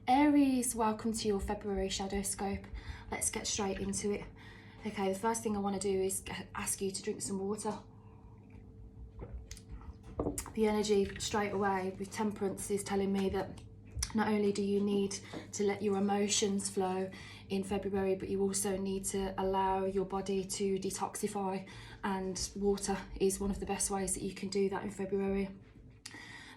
Aries, welcome to your February Shadowscope. Let's get straight into it. Okay, the first thing I want to do is ask you to drink some water. The energy straight away with Temperance is telling me that not only do you need to let your emotions flow in February, but you also need to allow your body to detoxify, and water is one of the best ways that you can do that in February.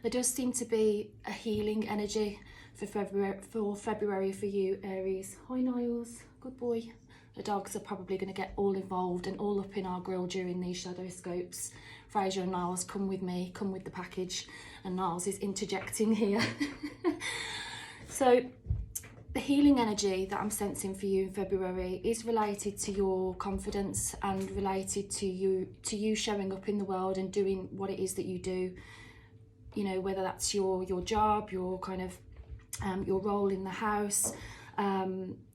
There does seem to be a healing energy for February for you, Aries. Hi Niles, good boy. The dogs are probably going to get all involved and all up in our grill during these Shadowscopes. Fraser and Niles, come with me, come with the package, and Niles is interjecting here. So the healing energy that I'm sensing for you in February is related to your confidence and related to you showing up in the world and doing what it is that you do. You know, whether that's your job, your kind of your role in the house.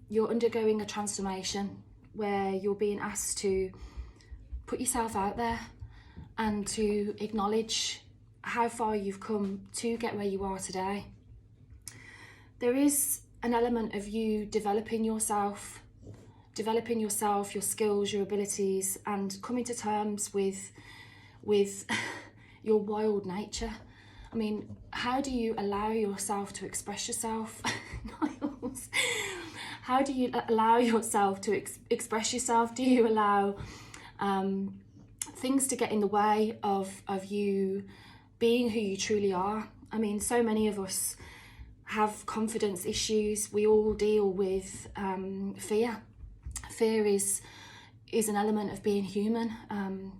You're undergoing a transformation where you're being asked to put yourself out there and to acknowledge how far you've come to get where you are today. There is an element of you developing yourself, your skills, your abilities, and coming to terms with your wild nature. I mean, how do you allow yourself to express yourself? Niles, how do you allow yourself to express yourself? Do you allow things to get in the way of you being who you truly are? I mean, so many of us have confidence issues. We all deal with fear. Fear is an element of being human,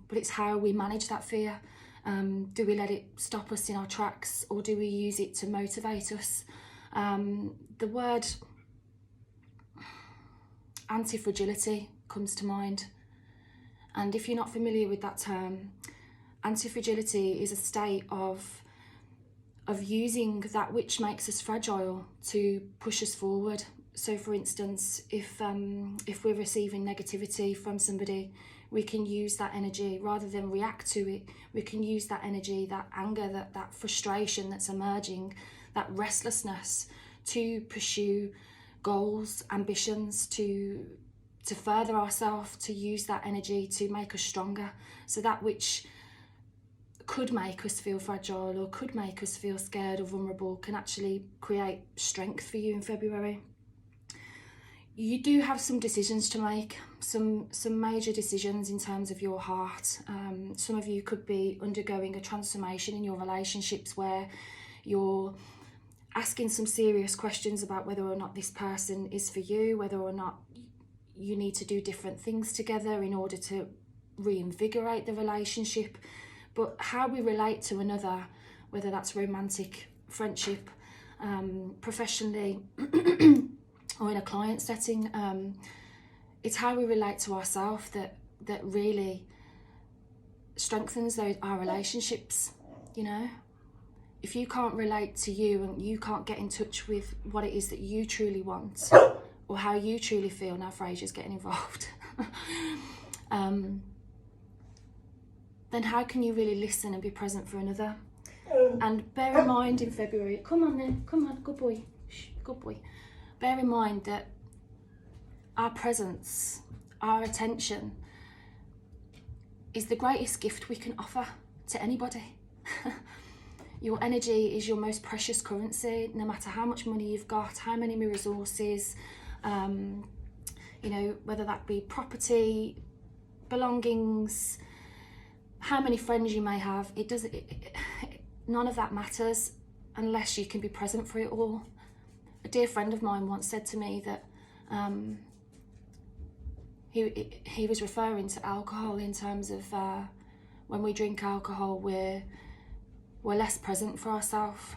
but it's how we manage that fear. Do we let it stop us in our tracks, or do we use it to motivate us? The word anti-fragility comes to mind. And if you're not familiar with that term, anti-fragility is a state of using that which makes us fragile to push us forward. So for instance, if we're receiving negativity from somebody, we can use that energy rather than react to it. We can use that energy, that anger, that frustration that's emerging, that restlessness, to pursue goals, ambitions, to further ourselves, to use that energy to make us stronger. So that which could make us feel fragile or could make us feel scared or vulnerable can actually create strength for you in February. You do have some decisions to make, some major decisions in terms of your heart. Some of you could be undergoing a transformation in your relationships where you're asking some serious questions about whether or not this person is for you, whether or not you need to do different things together in order to reinvigorate the relationship. But how we relate to another, whether that's romantic, friendship, professionally, or in a client setting, it's how we relate to ourselves that really strengthens our relationships. You know, if you can't relate to you and you can't get in touch with what it is that you truly want or how you truly feel, now Fraser's getting involved, then how can you really listen and be present for another? And bear in mind in February, come on then, come on, good boy, shh, good boy. Bear in mind that our presence, our attention is the greatest gift we can offer to anybody. Your energy is your most precious currency, no matter how much money you've got, how many resources, you know, whether that be property, belongings, how many friends you may have. None of that matters unless you can be present for it all. A dear friend of mine once said to me that he was referring to alcohol in terms of when we drink alcohol, we're less present for ourselves,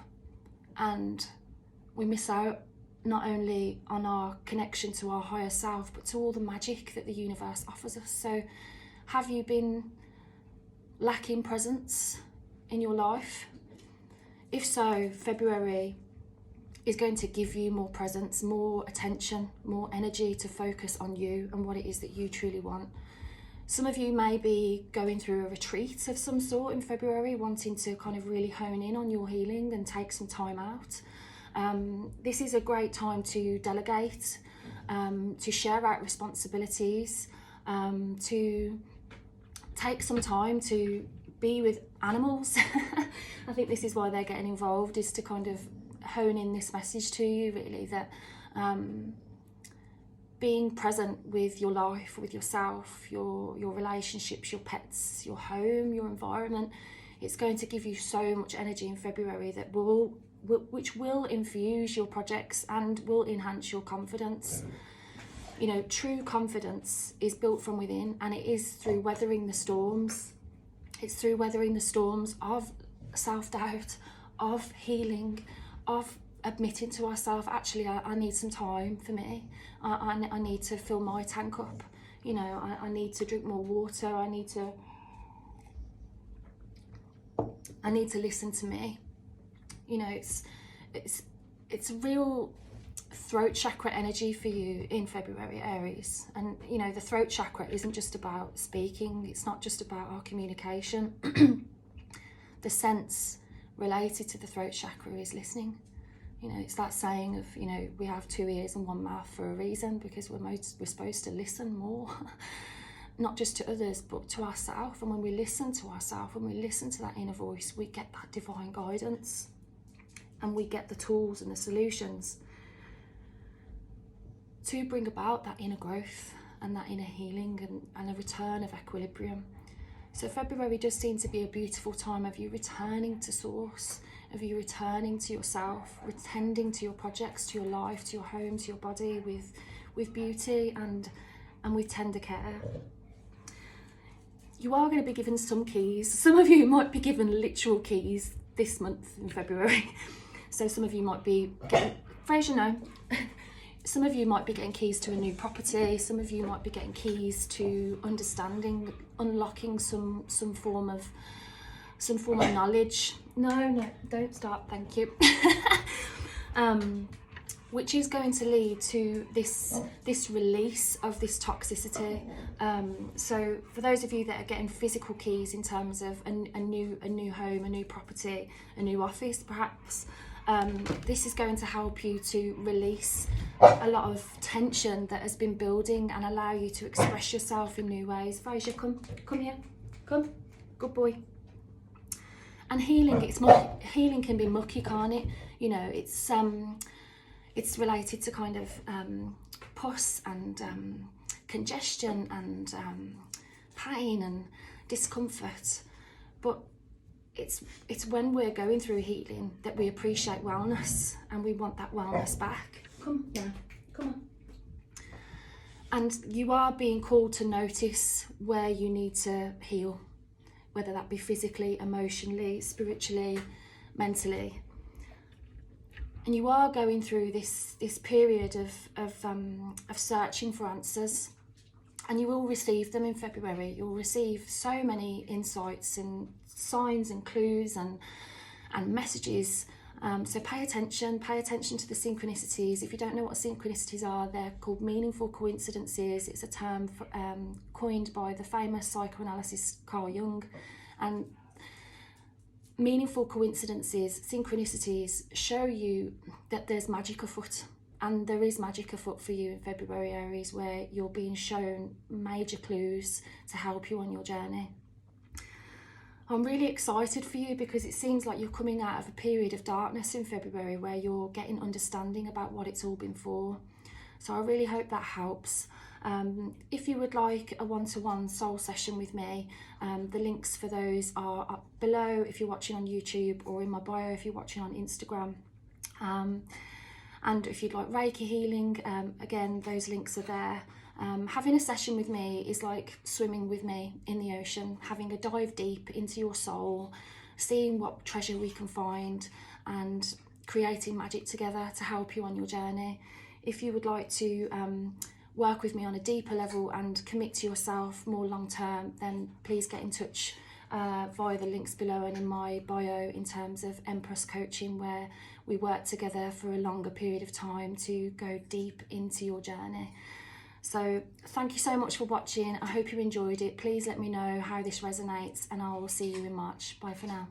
and we miss out not only on our connection to our higher self, but to all the magic that the universe offers us. So have you been lacking presence in your life? If so, February is going to give you more presence, more attention, more energy to focus on you and what it is that you truly want. Some of you may be going through a retreat of some sort in February, wanting to kind of really hone in on your healing and take some time out. This is a great time to delegate, to share out responsibilities, to take some time to be with animals. I think this is why they're getting involved, is to kind of hone in this message to you, really, that being present with your life, with yourself, your relationships, your pets, your home, your environment, it's going to give you so much energy in February that which will infuse your projects and will enhance your confidence. You know, true confidence is built from within, and it is through weathering the storms. It's through weathering the storms of self-doubt, of healing, of admitting to ourselves, actually, I need some time for me. I need to fill my tank up. You know, I need to drink more water. I need to listen to me. You know, it's real throat chakra energy for you in February, Aries. And you know, the throat chakra isn't just about speaking. It's not just about our communication. The sense related to the throat chakra is listening. You know, it's that saying of, you know, we have 2 ears and 1 mouth for a reason, because we're supposed to listen more. Not just to others, but to ourselves. And when we listen to ourselves, when we listen to that inner voice, we get that divine guidance, and we get the tools and the solutions to bring about that inner growth and that inner healing and a return of equilibrium. So February does seem to be a beautiful time of you returning to source, of you returning to yourself, returning to your projects, to your life, to your home, to your body, with beauty and with tender care. You are going to be given some keys. Some of you might be given literal keys this month in February. So some of you might be getting, Fraser, no. Some of you might be getting keys to a new property. Some of you might be getting keys to understanding, unlocking some form of knowledge. No, don't start. Thank you. Which is going to lead to this release of this toxicity. So for those of you that are getting physical keys in terms of a new home, a new property, a new office, perhaps. This is going to help you to release a lot of tension that has been building and allow you to express yourself in new ways. Fraser, come here, come, good boy. And healing, healing can be mucky, can't it? You know, it's related to kind of pus and congestion and pain and discomfort, but it's when we're going through healing that we appreciate wellness, and we want that wellness back. Come on. And you are being called to notice where you need to heal, whether that be physically, emotionally, spiritually, mentally. And you are going through this period of searching for answers, and you will receive them in February. You'll receive so many insights and signs and clues and messages. So pay attention to the synchronicities. If you don't know what synchronicities are, they're called meaningful coincidences. It's a term coined by the famous psychoanalyst Carl Jung. And meaningful coincidences, synchronicities, show you that there's magic afoot. And there is magic afoot for you in February, Aries, where you're being shown major clues to help you on your journey. I'm really excited for you, because it seems like you're coming out of a period of darkness in February where you're getting understanding about what it's all been for. So I really hope that helps. If you would like a one-to-one soul session with me, the links for those are up below if you're watching on YouTube, or in my bio if you're watching on Instagram. And if you'd like Reiki healing, again, those links are there. Having a session with me is like swimming with me in the ocean, having a dive deep into your soul, seeing what treasure we can find, and creating magic together to help you on your journey. If you would like to work with me on a deeper level and commit to yourself more long term, then please get in touch via the links below and in my bio in terms of Empress Coaching, where we work together for a longer period of time to go deep into your journey. So thank you so much for watching. I hope you enjoyed it. Please let me know how this resonates, and I will see you in March. Bye for now.